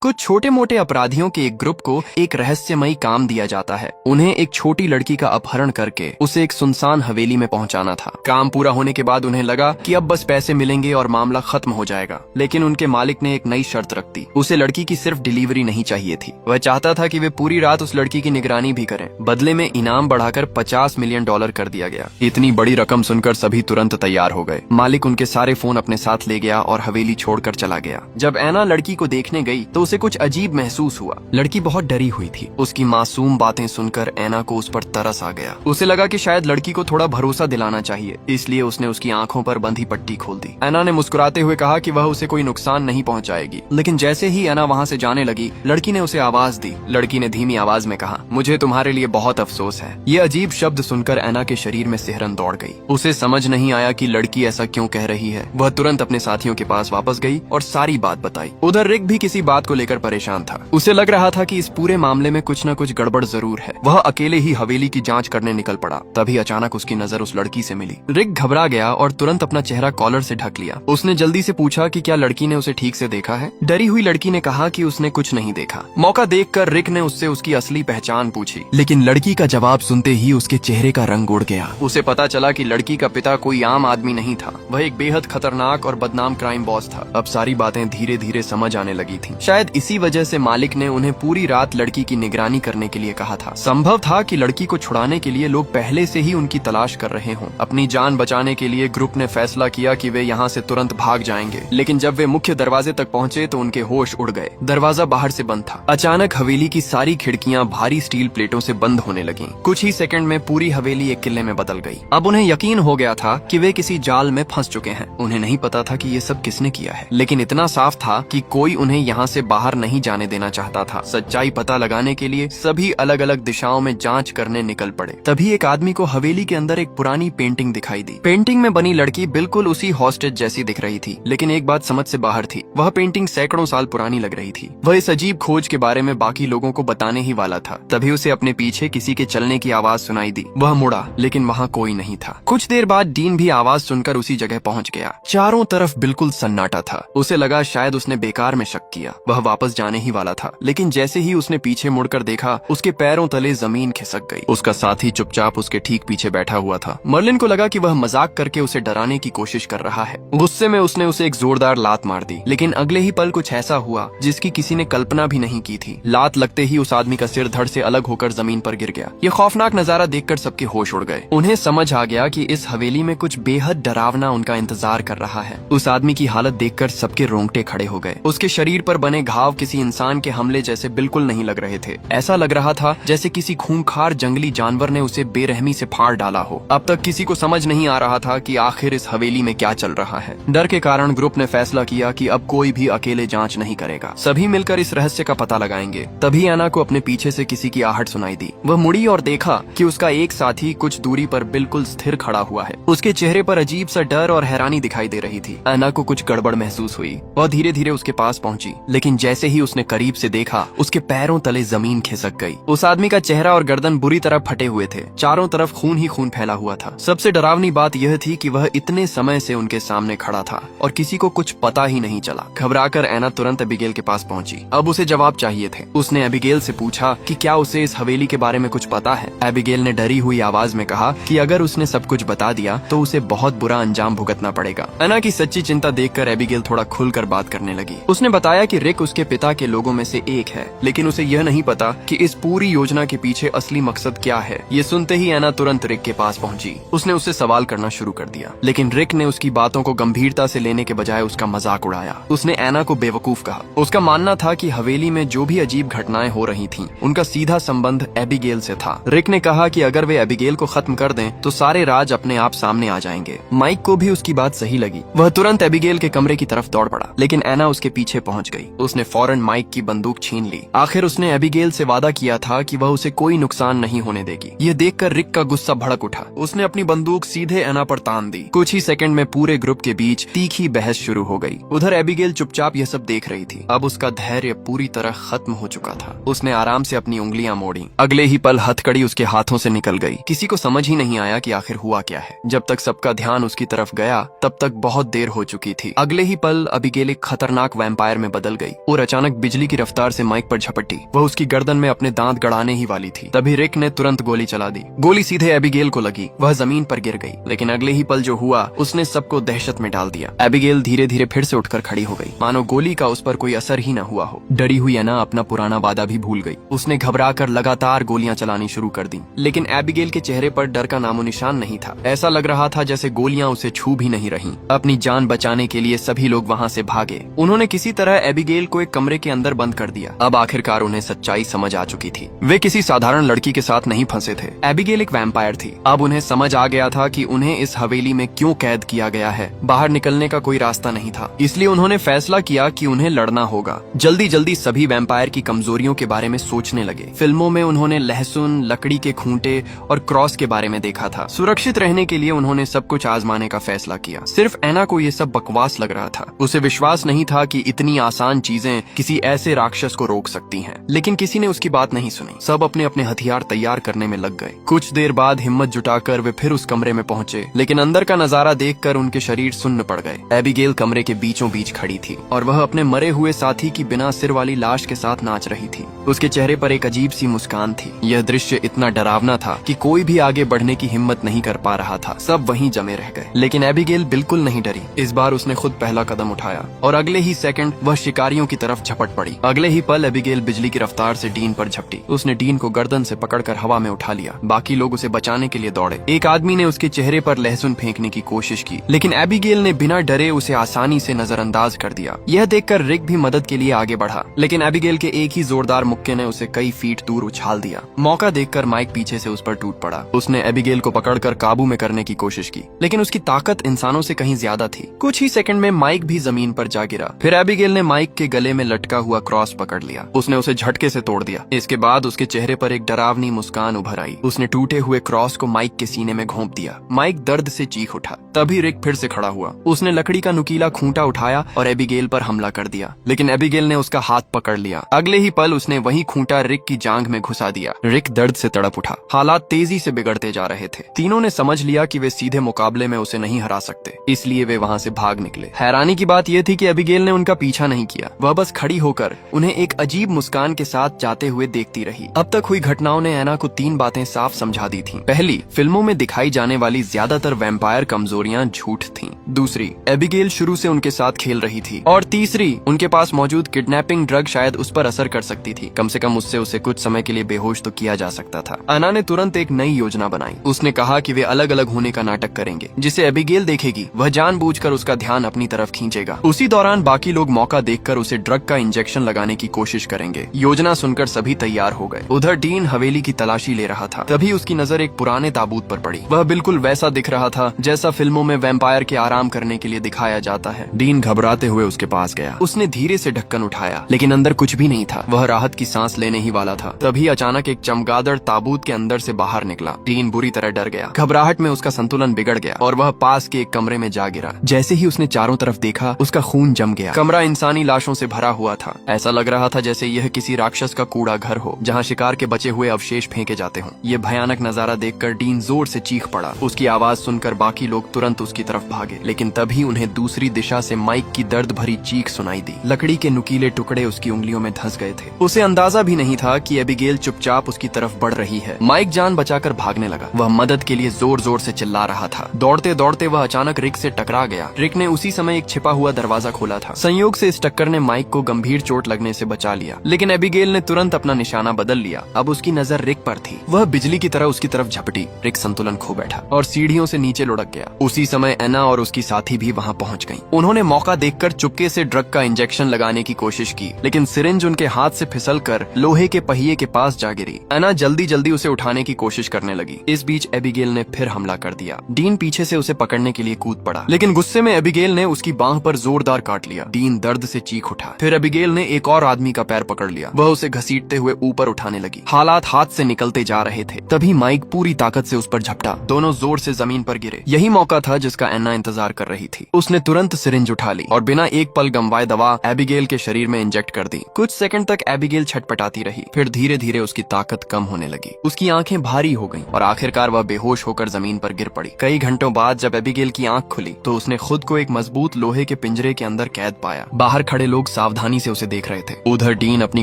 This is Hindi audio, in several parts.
कुछ छोटे मोटे अपराधियों के एक ग्रुप को एक रहस्यमयी काम दिया जाता है। उन्हें एक छोटी लड़की का अपहरण करके उसे एक सुनसान हवेली में पहुंचाना था। काम पूरा होने के बाद उन्हें लगा कि अब बस पैसे मिलेंगे और मामला खत्म हो जाएगा, लेकिन उनके मालिक ने एक नई शर्त रख दी। उसे लड़की की सिर्फ डिलीवरी नहीं चाहिए थी, वह चाहता था कि वे पूरी रात उस लड़की की निगरानी भी करें। बदले में इनाम बढ़ाकर $50 मिलियन कर दिया गया। इतनी बड़ी रकम सुनकर सभी तुरंत तैयार हो गए। मालिक उनके सारे फोन अपने साथ ले गया और हवेली छोड़कर चला गया। जब ऐना लड़की को देखने गई तो उसे कुछ अजीब महसूस हुआ। लड़की बहुत डरी हुई थी। उसकी मासूम बातें सुनकर ऐना को उस पर तरस आ गया। उसे लगा कि शायद लड़की को थोड़ा भरोसा दिलाना चाहिए, इसलिए उसने उसकी आंखों पर बंधी पट्टी खोल दी। ऐना ने मुस्कुराते हुए कहा कि वह उसे कोई नुकसान नहीं पहुंचाएगी, लेकिन जैसे ही ऐना वहां से जाने लगी, लड़की ने उसे आवाज दी। लड़की ने धीमी आवाज में कहा, मुझे तुम्हारे लिए बहुत अफसोस है। ये अजीब शब्द सुनकर ऐना के शरीर में सिहरन दौड़ गई। उसे समझ नहीं आया कि लड़की ऐसा क्यों कह रही है। वह तुरंत अपने साथियों के पास वापस गई और सारी बात बताई। उधर रिक भी किसी बात को लेकर परेशान था। उसे लग रहा था कि इस पूरे मामले में कुछ न कुछ गड़बड़ जरूर है। वह अकेले ही हवेली की जांच करने निकल पड़ा। तभी अचानक उसकी नजर उस लड़की से मिली। रिक घबरा गया और तुरंत अपना चेहरा कॉलर से ढक लिया। उसने जल्दी से पूछा कि क्या लड़की ने उसे ठीक से देखा है। डरी हुई लड़की ने कहा कि उसने कुछ नहीं देखा। मौका देखकर रिक ने उससे उसकी असली पहचान पूछी, लेकिन लड़की का जवाब सुनते ही उसके चेहरे का रंग उड़ गया। उसे पता चला कि लड़की का पिता कोई आम आदमी नहीं था, वह एक बेहद खतरनाक और बदनाम क्राइम बॉस था। अब सारी बातें धीरे धीरे समझ आने लगी थीं। शायद इसी वजह से मालिक ने उन्हें पूरी रात लड़की की निगरानी करने के लिए कहा था। संभव था कि लड़की को छुड़ाने के लिए लोग पहले से ही उनकी तलाश कर रहे हों। अपनी जान बचाने के लिए ग्रुप ने फैसला किया कि वे यहाँ से तुरंत भाग जाएंगे, लेकिन जब वे मुख्य दरवाजे तक पहुँचे तो उनके होश उड़ गए। दरवाजा बाहर से बंद था। अचानक हवेली की सारी खिड़कियाँ भारी स्टील प्लेटों से बंद होने लगीं। कुछ ही सेकंड में पूरी हवेली एक किले में बदल गई। अब उन्हें यकीन हो गया था कि वे किसी जाल में फंस चुके हैं। उन्हें नहीं पता था कि ये सब किसने किया है, लेकिन इतना साफ था कि कोई उन्हें यहाँ से बाहर नहीं जाने देना चाहता था। सच्चाई पता लगाने के लिए सभी अलग अलग दिशाओं में जांच करने निकल पड़े। तभी एक आदमी को हवेली के अंदर एक पुरानी पेंटिंग दिखाई दी। पेंटिंग में बनी लड़की बिल्कुल उसी हॉस्टेज जैसी दिख रही थी, लेकिन एक बात समझ से बाहर थी। वह पेंटिंग सैकड़ों साल पुरानी लग रही थी। वह इस अजीब खोज के बारे में बाकी लोगों को बताने ही वाला था। तभी उसे अपने पीछे किसी के चलने की आवाज सुनाई दी। वह मुड़ा, लेकिन वहाँ कोई नहीं था। कुछ देर बाद डीन भी आवाज सुनकर उसी जगह पहुँच गया। चारों तरफ बिल्कुल सन्नाटा था। उसे लगा शायद उसने बेकार में शक किया। वह वापस जाने ही वाला था, लेकिन जैसे ही उसने पीछे मुड़कर देखा, उसके पैरों तले जमीन खिसक गई। उसका साथी चुपचाप उसके ठीक पीछे बैठा हुआ था। मर्लिन को लगा कि वह मजाक करके उसे डराने की कोशिश कर रहा है। गुस्से में उसने उसे एक जोरदार लात मार दी, लेकिन अगले ही पल कुछ ऐसा हुआ जिसकी किसी ने कल्पना भी नहीं की थी। लात लगते ही उस आदमी का सिर धड़ से अलग होकर जमीन पर गिर गया। ये खौफनाक नजारा देखकर सबके होश उड़ गए। उन्हें समझ आ गया कि इस हवेली में कुछ बेहद डरावना उनका इंतजार कर रहा है। उस आदमी की हालत देखकर सबके रोंगटे खड़े हो गए। उसके शरीर पर बने घाव किसी इंसान के हमले जैसे बिल्कुल नहीं लग रहे थे। ऐसा लग रहा था जैसे किसी खूंखार जंगली जानवर ने उसे बेरहमी से फाड़ डाला हो। अब तक किसी को समझ नहीं आ रहा था कि आखिर इस हवेली में क्या चल रहा है। डर के कारण ग्रुप ने फैसला किया कि अब कोई भी अकेले जांच नहीं करेगा। सभी मिलकर इस रहस्य का पता लगाएंगे। तभी ऐना को अपने पीछे से किसी की आहट सुनाई दी। वह मुड़ी और देखा कि उसका एक साथी कुछ दूरी पर बिल्कुल स्थिर खड़ा हुआ है। उसके चेहरे पर अजीब सा डर और हैरानी दिखाई दे रही थी। ऐना को कुछ गड़बड़ महसूस हुई। वह धीरे धीरे उसके पास पहुंची, लेकिन जैसे ही उसने करीब से देखा, उसके पैरों तले जमीन खिसक गई। उस आदमी का चेहरा और गर्दन बुरी तरह फटे हुए थे। चारों तरफ खून ही खून फैला हुआ था। सबसे डरावनी बात यह थी कि वह इतने समय से उनके सामने खड़ा था और किसी को कुछ पता ही नहीं चला। घबराकर ऐना तुरंत एबिगेल के पास पहुंची। अब उसे जवाब चाहिए थे। उसने एबिगेल से पूछा कि क्या उसे इस हवेली के बारे में कुछ पता है। एबिगेल ने डरी हुई आवाज में कहा कि अगर उसने सब कुछ बता दिया तो उसे बहुत बुरा अंजाम भुगतना पड़ेगा। ऐना की सच्ची चिंता देखकर एबिगेल थोड़ा खुलकर बात करने लगी। उसने बताया कि रिक उसके पिता के लोगों में से एक है, लेकिन उसे यह नहीं पता कि इस पूरी योजना के पीछे असली मकसद क्या है। ये सुनते ही ऐना तुरंत रिक के पास पहुंची। उसने उससे सवाल करना शुरू कर दिया, लेकिन रिक ने उसकी बातों को गंभीरता से लेने के बजाय उसका मजाक उड़ाया। उसने ऐना को बेवकूफ कहा। उसका मानना था कि हवेली में जो भी अजीब घटनाएं हो रही थीं, उनका सीधा संबंध एबिगेल से था। रिक ने कहा कि अगर वे एबिगेल को खत्म कर दें तो सारे राज अपने आप सामने आ जाएंगे। माइक को भी उसकी बात सही लगी। वह तुरंत एबिगेल के कमरे की तरफ दौड़ पड़ा, लेकिन ऐना उसके पीछे पहुंच गई। उसने फौरन माइक की बंदूक छीन ली। आखिर उसने एबिगेल से वादा किया था कि वह उसे कोई नुकसान नहीं होने देगी। ये देखकर रिक का गुस्सा भड़क उठा। उसने अपनी बंदूक सीधे ऐना पर तान दी। कुछ ही सेकंड में पूरे ग्रुप के बीच तीखी बहस शुरू हो गई। उधर एबिगेल चुपचाप यह सब देख रही थी। अब उसका धैर्य पूरी तरह खत्म हो चुका था। उसने आराम से अपनी उंगलियां मोड़ी। अगले ही पल हथकड़ी उसके हाथों से निकल गई। किसी को समझ ही नहीं आया कि आखिर हुआ क्या है। जब तक सबका ध्यान उसकी तरफ गया, तब तक बहुत देर हो चुकी थी। अगले ही पल एबिगेल एक खतरनाक वैम्पायर में बदल गई। और अचानक बिजली की रफ्तार से माइक पर झपटी। वह उसकी गर्दन में अपने दांत गड़ाने ही वाली थी। तभी रिक ने तुरंत गोली चला दी। गोली सीधे एबिगेल को लगी। वह जमीन पर गिर गई, लेकिन अगले ही पल जो हुआ उसने सबको दहशत में डाल दिया। एबिगेल धीरे धीरे फिर से उठकर खड़ी हो गई, मानो गोली का उस पर कोई असर ही न हुआ हो। डरी हुई एना अपना पुराना वादा भी भूल गई। उसने घबराकर लगातार गोलियां चलानी शुरू कर दी, लेकिन एबिगेल के चेहरे पर डर का नामो निशान नहीं था। ऐसा लग रहा था जैसे गोलियां उसे छू भी नहीं रहीं। अपनी जान बचाने के लिए सभी लोग वहां से भागे। उन्होंने किसी तरह एबिगेल को एक कमरे के अंदर बंद कर दिया। अब आखिरकार उन्हें सच्चाई समझ आ चुकी थी। वे किसी साधारण लड़की के साथ नहीं फंसे थे। एबिगेल एक वैम्पायर थी। अब उन्हें समझ आ गया था कि उन्हें इस हवेली में क्यों कैद किया गया है। बाहर निकलने का कोई रास्ता नहीं था, इसलिए उन्होंने फैसला किया कि उन्हें लड़ना होगा। जल्दी जल्दी सभी वैम्पायर की कमजोरियों के बारे में सोचने लगे। फिल्मों में उन्होंने लहसुन, लकड़ी के खूंटे और क्रॉस के बारे में देखा था। सुरक्षित रहने के लिए उन्होंने सब कुछ आजमाने का फैसला किया। सिर्फ एना को ये सब बकवास लग रहा था। उसे विश्वास नहीं था कि इतनी आसान चीजें किसी ऐसे राक्षस को रोक सकती हैं। लेकिन किसी ने उसकी बात नहीं सुनी। सब अपने अपने हथियार तैयार करने में लग गए। कुछ देर बाद हिम्मत जुटाकर वे फिर उस कमरे में पहुंचे, लेकिन अंदर का नजारा देखकर उनके शरीर सुन्न पड़ गए। एबिगेल कमरे के बीचों बीच खड़ी थी और वह अपने मरे हुए साथी की बिना सिर वाली लाश के साथ नाच रही थी। उसके चेहरे पर एक अजीब सी मुस्कान थी। यह दृश्य इतना डरावना था कि कोई भी आगे बढ़ने की हिम्मत नहीं कर पा रहा था। सब वहीं जमे रह गए। लेकिन एबिगेल बिल्कुल नहीं डरी। इस बार उसने खुद पहला कदम उठाया और अगले ही सेकंड वह शिकारियों की तरफ झपट पड़ी। अगले ही पल एबिगेल बिजली की रफ्तार से डीन पर झपटी। उसने डीन को गर्दन से पकड़कर हवा में उठा लिया। बाकी लोग उसे बचाने के लिए दौड़े। एक आदमी ने उसके चेहरे पर लहसुन फेंकने की कोशिश की, लेकिन एबिगेल ने बिना डरे उसे आसानी से नजरअंदाज कर दिया। यह देखकर रिक भी मदद के लिए आगे बढ़ा, लेकिन एबिगेल के एक ही जोरदार मुक्के ने उसे कई फीट दूर उछाल दिया। मौका देखकर माइक पीछे से उस पर टूट पड़ा। उसने एबिगेल को पकड़कर काबू में करने की कोशिश की, लेकिन उसकी ताकत इंसानों से कहीं ज्यादा थी। कुछ ही सेकंड में माइक भी जमीन पर जा गिरा। फिर एबिगेल ने माइक के गले में लटका हुआ क्रॉस पकड़ लिया। उसने उसे झटके से तोड़ दिया। इसके बाद उसके चेहरे पर एक डरावनी मुस्कान उभर आई। उसने टूटे हुए क्रॉस को माइक के सीने में घोंप दिया। माइक दर्द से चीख उठा। तभी रिक फिर से खड़ा हुआ। उसने लकड़ी का नुकीला खूंटा उठाया और एबिगेल पर हमला कर दिया, लेकिन एबिगेल ने उसका हाथ पकड़ लिया। अगले ही पल उसने वही खूंटा रिक की जांघ में घुसा दिया। रिक दर्द से तड़प उठा। हालात तेजी से बिगड़ते जा रहे थे। तीनों ने समझ लिया कि वे सीधे मुकाबले में उसे नहीं हरा सकते, इसलिए वे वहां से भाग निकले। हैरानी की बात यह थी कि एबिगेल ने उनका पीछा नहीं किया। वह बस खड़ी होकर उन्हें एक अजीब मुस्कान के साथ जाते हुए देखती रही। अब तक हुई घटनाओं ने एना को 3 बातें साफ समझा दी थीं। पहली, फिल्मों में दिखाई जाने वाली ज्यादातर वैम्पायर कमजोरियां झूठ थीं। दूसरी, एबिगेल शुरू से उनके साथ खेल रही थी। और तीसरी, उनके पास मौजूद किडनैपिंग ड्रग शायद उस पर असर कर सकती थी। कम से कम उससे उसे कुछ समय के लिए बेहोश तो किया जा सकता था। एना ने तुरंत एक नई योजना बनाई। उसने कहा कि वे अलग अलग होने का नाटक करेंगे, जिसे एबिगेल देखेगी। वह जानबूझकर उसका ध्यान अपनी तरफ खींचेगा। उसी दौरान बाकी लोग मौका देखकर उसे ड्रग का इंजेक्शन लगाने की कोशिश करेंगे। योजना सुनकर सभी तैयार हो गए। उधर डीन हवेली की तलाशी ले रहा था। तभी उसकी नजर एक पुराने ताबूत पर पड़ी। वह बिल्कुल वैसा दिख रहा था जैसा फिल्मों में वैम्पायर के आराम करने के लिए दिखाया जाता है। डीन घबराते हुए उसके पास गया। उसने धीरे से ढक्कन उठाया, लेकिन अंदर कुछ भी नहीं था। वह राहत की सांस लेने ही वाला था। तभी अचानक एक चमगादड़ ताबूत के अंदर से बाहर निकला। डीन बुरी तरह डर गया। घबराहट में उसका संतुलन बिगड़ गया और वह पास के एक कमरे में जा गिरा। जैसे ही उसने चारों तरफ देखा, उसका खून जम गया। कमरा इंसानी लाशों से भरा हुआ था। ऐसा लग रहा था जैसे यह किसी राक्षस का कूड़ा घर हो, जहाँ शिकार के बचे हुए अवशेष फेंके जाते हों। यह भयानक नजारा देखकर डीन जोर से चीख पड़ा। उसकी आवाज सुनकर बाकी लोग तुरंत उसकी तरफ भागे, लेकिन तभी उन्हें दूसरी दिशा से माइक की दर्द भरी चीख सुनाई दी। लकड़ी के नुकीले टुकड़े उसकी उंगलियों में धंस गए थे। उसे अंदाजा भी नहीं था कि एबिगेल चुपचाप उसकी तरफ बढ़ रही है। माइक जान बचाकर भागने लगा। वह मदद के लिए जोर जोर से चिल्ला रहा था। दौड़ते दौड़ते वह अचानक रिक से टकरा गया। रिक ने उसी समय एक छिपा हुआ दरवाजा खोला था। संयोग से इस टक्कर ने माइक को गंभीर चोट लगने से बचा लिया, लेकिन एबिगेल ने तुरंत अपना निशाना बदल लिया। अब उसकी नजर रिक पर थी। वह बिजली की तरह उसकी तरफ झपटी। रिक संतुलन खो बैठा और सीढ़ियों से नीचे लुढ़क गया। उसी समय एना और उसकी साथी भी वहां पहुंच गईं। उन्होंने मौका देखकर चुपके से ड्रग का इंजेक्शन लगाने की कोशिश की, लेकिन सिरिंज उनके हाथ से फिसलकर लोहे के पहिए के पास जा गिरी। एना जल्दी जल्दी उसे उठाने की कोशिश करने लगी। इस बीच एबिगेल ने फिर हमला कर दिया। डीन पीछे से उसे पकड़ने के लिए कूद पड़ा, लेकिन गुस्से में एबिगेल ने उसकी बांह पर जोरदार काट लिया। डीन दर्द से चीख उठा। फिर एबिगेल ने एक और आदमी का पैर पकड़ लिया। वह उसे घसीटते हुए ऊपर उठाने लगी। हालात हाथ से निकलते जा रहे थे। तभी माइक पूरी ताकत से उस पर झपटा। दोनों जोर से जमीन पर गिरे। यही मौका था जिसका एना इंतजार कर रही थी। उसने तुरंत सिरिंज उठा ली और बिना एक पल गंवाए दवा एबिगेल के शरीर में इंजेक्ट कर दी। कुछ सेकंड तक एबिगेल छटपटाती रही। फिर धीरे धीरे उसकी ताकत कम होने लगी। उसकी आंखें भारी हो गईं और आखिरकार वह बेहोश होकर जमीन पर गिर पड़ी। कई घंटों बाद जब एबिगेल की आंख खुली तो उसने खुद को एक मजबूत लोहे के पिंजरे के अंदर कैद पाया। बाहर खड़े लोग सावधानी से उसे देख रहे थे। उधर डीन अपनी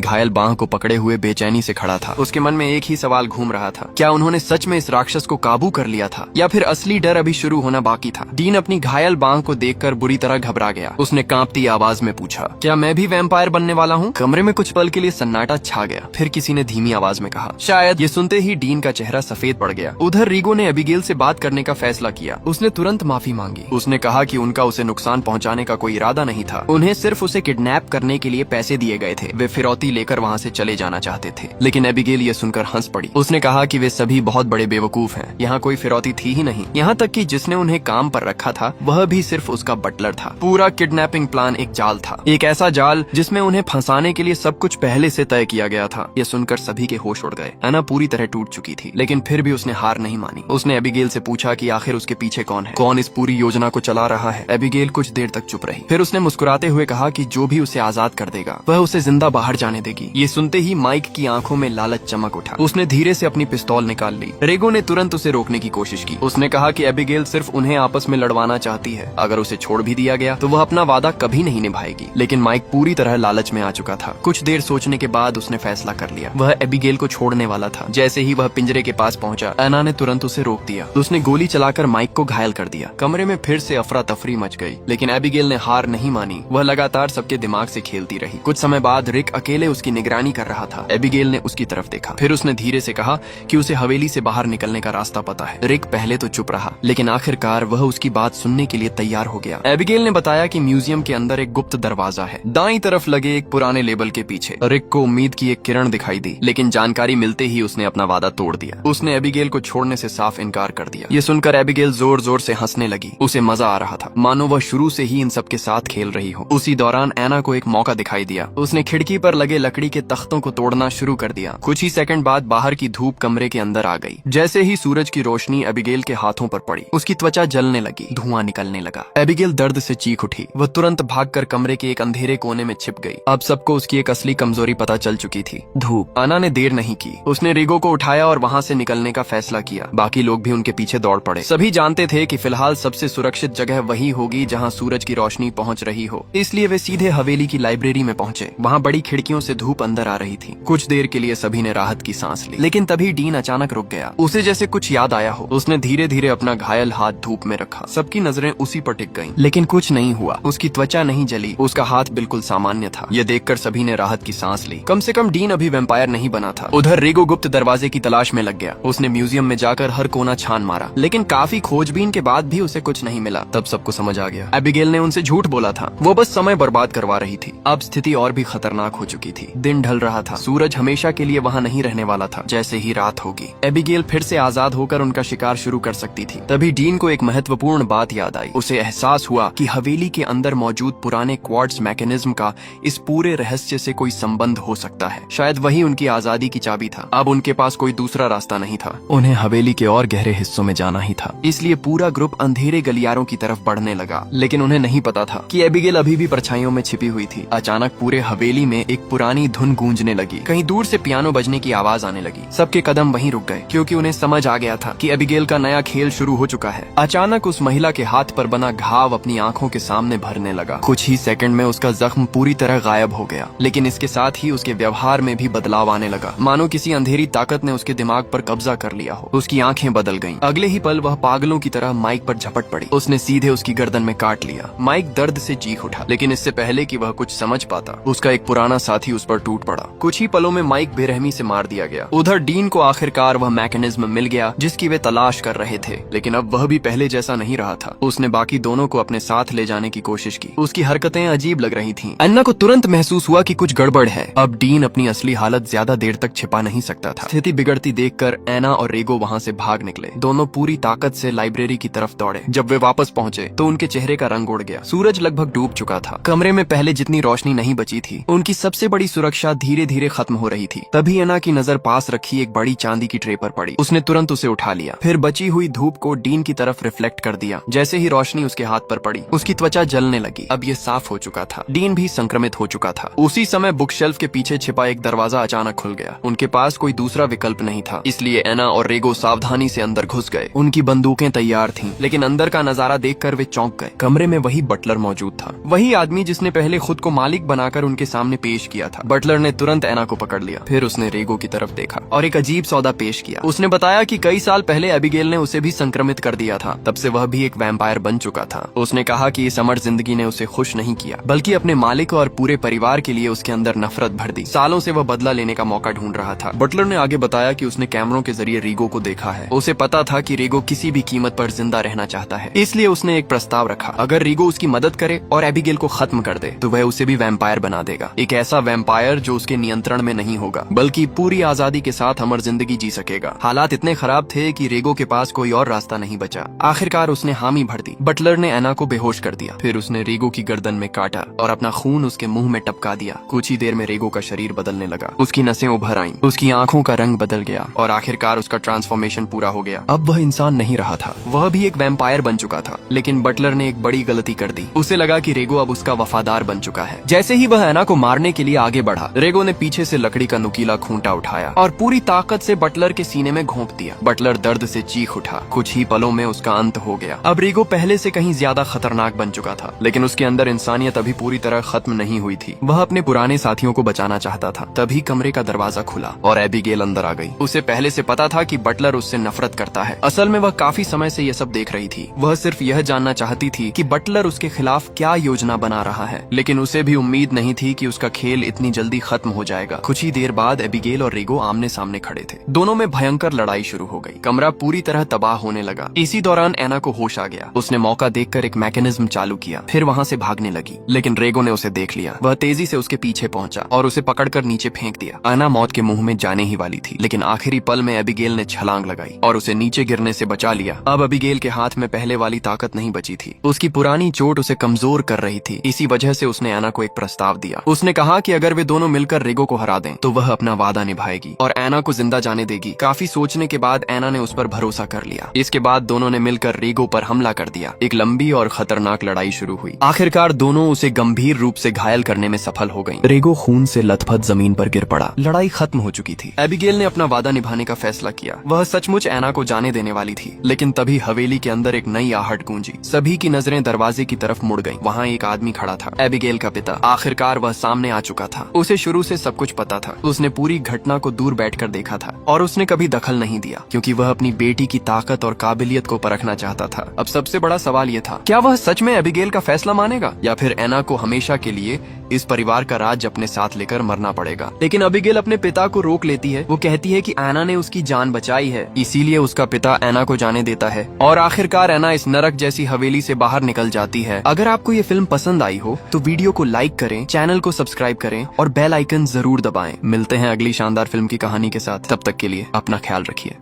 घायल बांह को पकड़े हुए बेचैनी से खड़ा था। उसके मन में एक ही सवाल घूम रहा था, क्या उन्होंने सच में इस राक्षस को काबू कर लिया था या फिर असली डर अभी शुरू होना बाकी था। डीन अपनी घायल बांह को देखकर बुरी तरह घबरा गया। उसने कांपती आवाज में पूछा, क्या मैं भी वैम्पायर बनने वाला हूँ? कमरे में कुछ पल के लिए सन्नाटा छा गया। फिर किसी ने धीमी आवाज में कहा, शायद। ये सुनते ही डीन का चेहरा सफेद पड़ गया। उधर रीगो ने एबिगेल से बात करने का फैसला किया। उसने तुरंत माफी मांगी। उसने कहा कि उनका उसे नुकसान पहुंचाने का कोई इरादा नहीं था। उन्हें सिर्फ उसे किडनैप करने के लिए पैसे दिए गए थे। वे फिरौती लेकर वहाँ से चले जाना चाहते थे। लेकिन एबिगेल ये सुनकर हंस पड़ी। उसने कहा कि वे सभी बहुत बड़े बेवकूफ हैं। यहाँ कोई फिरौती थी ही नहीं। यहाँ तक कि जिसने उन्हें काम पर रखा था वह भी सिर्फ उसका बटलर था। पूरा किडनैपिंग प्लान एक जाल था, एक ऐसा जाल जिसमें उन्हें फंसाने के लिए सब कुछ पहले से तय किया गया था। ये सुनकर सभी के होश उड़ गए। एना पूरी तरह टूट चुकी थी, लेकिन फिर भी उसने हार नहीं मानी। उसने एबिगेल से पूछा कि आखिर उसके पीछे कौन है, कौन इस पूरी योजना को चला रहा है। एबिगेल कुछ देर तक चुप रही। फिर उसने मुस्कुराते हुए कहा कि जो भी उसे आजाद कर देगा वह उसे जिंदा बाहर जाने देगी। ये सुनते ही माइक की आंखों में लालच चमक उठा। उसने धीरे से अपनी पिस्तौल निकाल ली। रेगो ने तुरंत उसे रोकने की कोशिश की। उसने कहा कि एबिगेल सिर्फ उन्हें आपस में लड़वाना चाहती है। अगर उसे छोड़ भी दिया गया तो वह अपना वादा कभी नहीं निभाएगी। लेकिन माइक पूरी तरह लालच में आ चुका था। कुछ देर सोचने के बाद उसने फैसला कर लिया। वह एबिगेल को छोड़ने वाला था। जैसे ही वह पिंजरे के पास पहुंचा, एना ने तुरंत उसे रोक दिया। उसने गोली चलाकर माइक को घायल कर दिया। कमरे में फिर से अफरा तफरी मच गई, लेकिन एबिगेल ने हार नहीं मानी। वह लगातार सबके दिमाग से खेलती रही। कुछ समय बाद रिक अकेले उसकी निगरानी कर रहा था। एबिगेल ने उसकी तरफ देखा। फिर उसने धीरे से कहा कि उसे हवेली से बाहर निकलने का रास्ता पता है। रिक पहले तो चुप रहा, लेकिन आखिरकार वह उसकी बात सुनने के लिए तैयार हो गया। एबिगेल ने बताया कि म्यूजियम के अंदर एक गुप्त दरवाजा है, दाईं तरफ लगे एक पुराने लेबल के पीछे। रिक को उम्मीद की एक किरण दिखाई दी, लेकिन जानकारी मिलते ही उसने अपना वादा तोड़ दिया। उसने एबिगेल को छोड़ने से साफ इनकार कर दिया। ये सुनकर एबिगेल जोर जोर से हंसने लगी। उसे मजा आ रहा था, मानो वह शुरू से ही इन सब के साथ खेल रही हो। उसी दौरान एना को एक मौका दिखाई दिया। उसने खिड़की पर लगे लकड़ी के तख्तों को तोड़ना शुरू कर दिया। कुछ ही सेकंड बाद बाहर की धूप कमरे के अंदर आ गई। जैसे ही सूरज की रोशनी एबिगेल के हाथों पर पड़ी, उसकी त्वचा जलने लगी, धुआं निकलने लगा। एबिगेल दर्द से चीख उठी। वह तुरंत भागकर कमरे के एक अंधेरे कोने में छिप गई। अब सबको उसकी एक असली कमजोरी पता चल चुकी थी, धूप। आना ने देर नहीं की। उसने रीगो को उठाया और वहाँ से निकलने का फैसला किया। बाकी लोग भी उनके पीछे दौड़ पड़े। सभी जानते थे कि फिलहाल सबसे सुरक्षित जगह वही होगी जहाँ सूरज की रोशनी पहुँच रही हो। इसलिए वे सीधे हवेली की लाइब्रेरी में पहुँचे। वहाँ बड़ी खिड़कियों से धूप अंदर आ रही थी। कुछ देर के लिए सभी ने राहत की सांस ली, लेकिन तभी डीन अचानक रुक गया। उसे जैसे कुछ याद आया हो। उसने धीरे धीरे अपना घायल हाथ धूप में रखा। सबकी नजरें उसी पर टिक गईं, लेकिन कुछ नहीं हुआ। उसकी त्वचा नहीं जली, उसका हाथ बिल्कुल सामान्य था। यह देखकर सभी ने राहत की सांस ली। कम से कम डीन अभी वैम्पायर नहीं बना था। उधर रीगो गुप्त दरवाजे की तलाश में लग गया। उसने म्यूजियम में जाकर हर कोना छान मारा, लेकिन काफी खोजबीन के बाद भी उसे कुछ नहीं मिला। तब सबको समझ आ गया, एबिगेल ने उनसे झूठ बोला था। वो बस समय बर्बाद करवा रही थी। अब स्थिति और भी खतरनाक हो चुकी थी। दिन ढल रहा था। सूरज हमेशा के लिए वहाँ नहीं रहने वाला था। जैसे ही रात होगी, एबिगेल फिर से आजाद होकर उनका शिकार शुरू कर सकती थी। तभी डीन को एक महत्वपूर्ण बात याद आई। उसे एहसास हुआ कि हवेली के अंदर मौजूद पुराने क्वार्ट्ज मैकेनिज्म का इस पूरे रहस्य से कोई संबंध हो सकता है। शायद वही उनकी आजादी की चाबी था। अब उनके पास कोई दूसरा रास्ता नहीं था। उन्हें हवेली के और गहरे हिस्सों में जाना ही था। इसलिए पूरा ग्रुप अंधेरे गलियारों की तरफ बढ़ने लगा, लेकिन उन्हें नहीं पता था कि एबिगेल अभी भी परछाइयों में छिपी हुई थी। अचानक पूरे हवेली में एक पुरानी धुन गूंजने लगी। कहीं दूर से पियानो बजने की आवाज आने लगी। सबके कदम वहीं रुक गए, क्योंकि उन्हें समझ आ गया था कि एबिगेल का नया खेल शुरू हो चुका है। अचानक उस महिला के हाथ पर बना घाव अपनी आंखों के सामने भरने लगा। कुछ ही सेकंड में उसका जख्म पूरी तरह गायब हो गया, लेकिन इसके साथ ही उसके व्यवहार में भी बदलाव आने लगा, मानो किसी अंधेरी ताकत ने उसके दिमाग पर कब्जा कर लिया हो। उसकी आंखें बदल गईं। अगले ही पल वह पागलों की तरह माइक पर झपट पड़ी। उसने सीधे उसकी गर्दन में काट लिया। माइक दर्द से चीख उठा, लेकिन इससे पहले कि वह कुछ समझ पाता, उसका एक पुराना साथी उस पर टूट पड़ा। कुछ ही पलों में माइक बेरहमी से मार दिया गया। उधर डीन को आखिरकार वह मैकेनिज्म मिल गया जिसकी वे तलाश कर रहे थे, लेकिन अब वह भी पहले जैसा नहीं रहा था। उसने बाकी दोनों को अपने साथ ले जाने की कोशिश की। उसकी हरकतें अजीब लग रही थीं। अन्ना को तुरंत महसूस हुआ कि कुछ गड़बड़ है। अब डीन अपनी असली हालत ज्यादा देर तक छिपा नहीं सकता था। स्थिति बिगड़ती देखकर एना और रेगो वहाँ से भाग निकले। दोनों पूरी ताकत से लाइब्रेरी की तरफ दौड़े। जब वे वापस पहुँचे तो उनके चेहरे का रंग उड़ गया। सूरज लगभग डूब चुका था। कमरे में पहले जितनी रोशनी नहीं बची थी। उनकी सबसे बड़ी सुरक्षा धीरे धीरे खत्म हो रही थी। तभी एना की नजर पास रखी एक बड़ी चांदी की ट्रे पर पड़ी। उसने तुरंत उसे उठा लिया, फिर बची हुई धूप को डीन की तरफ रिफ्लेक्ट कर दिया। जैसे ही रोशनी उसके हाथ पर पड़ी, उसकी त्वचा जलने लगी। अब ये साफ हो चुका था, डीन भी संक्रमित हो चुका था। उसी समय बुक शेल्फ के पीछे छिपा एक दरवाजा अचानक खुल गया। उनके पास कोई दूसरा विकल्प नहीं था, इसलिए एना और रेगो सावधानी से अंदर घुस गए। उनकी बंदूकें तैयार थीं, लेकिन अंदर का नजारा देखकर वे चौंक गए। कमरे में वही बटलर मौजूद था, वही आदमी जिसने पहले खुद को मालिक बनाकर उनके सामने पेश किया था। बटलर ने तुरंत एना को पकड़ लिया, फिर उसने रेगो की तरफ देखा और एक अजीब सौदा पेश किया। उसने बताया कि कई साल पहले एबिगेल ने उसे भी संक्रमित कर दिया था, तब से वह भी एक वैम्पायर बन चुका था। उसने कहा कि इस अमर जिंदगी ने उसे खुश नहीं किया, बल्कि अपने मालिक और पूरे परिवार के लिए उसके अंदर नफरत भर दी। सालों से वह बदला लेने का मौका ढूंढ रहा था। बटलर ने आगे बताया कि उसने कैमरों के जरिए रेगो को देखा है। उसे पता था कि रेगो किसी भी कीमत पर जिंदा रहना चाहता है, इसलिए उसने एक प्रस्ताव रखा। अगर रेगो उसकी मदद करे और एबिगेल को खत्म कर दे तो वह उसे भी वैम्पायर बना देगा। एक ऐसा वैम्पायर जो उसके नियंत्रण में नहीं होगा, बल्कि पूरी आजादी के साथ अमर जिंदगी जी सकेगा। हालात इतने खराब थे कि रेगो के पास कोई और रास्ता नहीं बचा। आखिरकार उसने हामी भर दी। बटलर ने एना को बेहोश कर दिया, फिर उसने रेगो की गर्दन में काटा और अपना खून उसके मुंह में टपका दिया। कुछ ही देर में रेगो का शरीर बदलने लगा, उसकी नसें उभर आईं, उसकी आंखों का रंग बदल गया और आखिरकार उसका ट्रांसफॉर्मेशन पूरा हो गया। अब वह इंसान नहीं रहा था, वह भी एक वैम्पायर बन चुका था। लेकिन बटलर ने एक बड़ी गलती कर दी। उसे लगा कि रेगो अब उसका वफादार बन चुका है। जैसे ही वह एना को मारने के लिए आगे बढ़ा, रेगो ने पीछे से लकड़ी का नुकीला खूंटा उठाया और पूरी ताकत से बटलर के सीने में घोंप दिया। बटलर दर्द से चीख उठा। कुछ ही पलों में उसका अंत हो गया। अब रेगो पहले से कहीं ज्यादा खतरनाक बन चुका था, लेकिन उसके अंदर इंसानियत अभी पूरी तरह खत्म नहीं हुई थी। वह अपने पुराने साथियों को बचाना चाहता था। तभी कमरे का दरवाजा खुला और एबिगेल अंदर आ गई। उसे पहले से पता था कि बटलर उससे नफरत करता है। असल में वह काफी समय से यह सब देख रही थी। वह सिर्फ यह जानना चाहती थी कि बटलर उसके खिलाफ क्या योजना बना रहा है, लेकिन उसे भी उम्मीद नहीं थी कि उसका खेल इतनी जल्दी खत्म हो जाएगा। कुछ ही देर बाद एबिगेल और रेगो आमने सामने खड़े थे। दोनों में भयंकर लड़ाई शुरू हो गई। कमरा पूरी तरह तबाह होने लगा। इसी दौरान एना को होश आ गया। उसने मौका देखकर एक मैकेनिज्म चालू किया, फिर वहाँ से भागने लगी, लेकिन रेगो ने उसे देख लिया। वह तेजी से उसके पीछे पहुंचा और उसे पकड़कर नीचे फेंक दिया। एना मौत के मुंह में जाने ही वाली थी, लेकिन आखिरी पल में एबिगेल ने छलांग लगाई और उसे नीचे गिरने से बचा लिया। अब एबिगेल के हाथ में पहले वाली ताकत नहीं बची थी। उसकी पुरानी चोट उसे कमजोर कर रही थी। इसी वजह से उसने एना को एक प्रस्ताव दिया। उसने कहा कि अगर वे दोनों मिलकर रेगो को हरा दें तो वह अपना वादा निभाएगी और एना को जिंदा जाने देगी। काफी सोचने के बाद एना ने उस पर भरोसा कर लिया। इसके बाद दोनों ने मिलकर रेगो पर हमला कर दिया। एक लंबी और खतरनाक लड़ाई शुरू हुई। आखिरकार दोनों उसे गंभीर रूप से घायल करने में सफल हो गयी। रेगो खून से लथपथ जमीन पर गिर पड़ा। लड़ाई खत्म हो चुकी थी। एबिगेल ने अपना वादा निभाने का फैसला किया। वह सचमुच एना को जाने देने वाली थी, लेकिन तभी हवेली के अंदर एक नई आहट गूंजी। सभी की नजरें दरवाजे की तरफ मुड़ गईं। वहाँ एक आदमी खड़ा था, एबिगेल का पिता। आखिरकार वह सामने आ चुका था। उसे शुरू से सब कुछ पता था। उसने पूरी घटना को दूर बैठकर देखा था और उसने कभी दखल नहीं दिया, क्योंकि वह अपनी बेटी की ताकत और काबिलियत को परखना चाहता था। अब सबसे बड़ा सवाल यह था, क्या वह सच में एबिगेल का फैसला मानेगा या फिर एना को हमेशा के लिए इस परिवार का राज अपने साथ लेकर मरना पड़ेगा। लेकिन एबिगेल अपने पिता को रोक लेती है। वो कहती है कि एना ने उसकी जान बचाई है, इसीलिए उसका पिता एना को जाने देता है और आखिरकार एना इस नरक जैसी हवेली से बाहर निकल जाती है। अगर आपको ये फिल्म पसंद आई हो तो वीडियो को लाइक करें, चैनल को सब्सक्राइब करें और बेल आइकन जरूर दबाएं। मिलते हैं अगली शानदार फिल्म की कहानी के साथ। तब तक के लिए अपना ख्याल रखिए।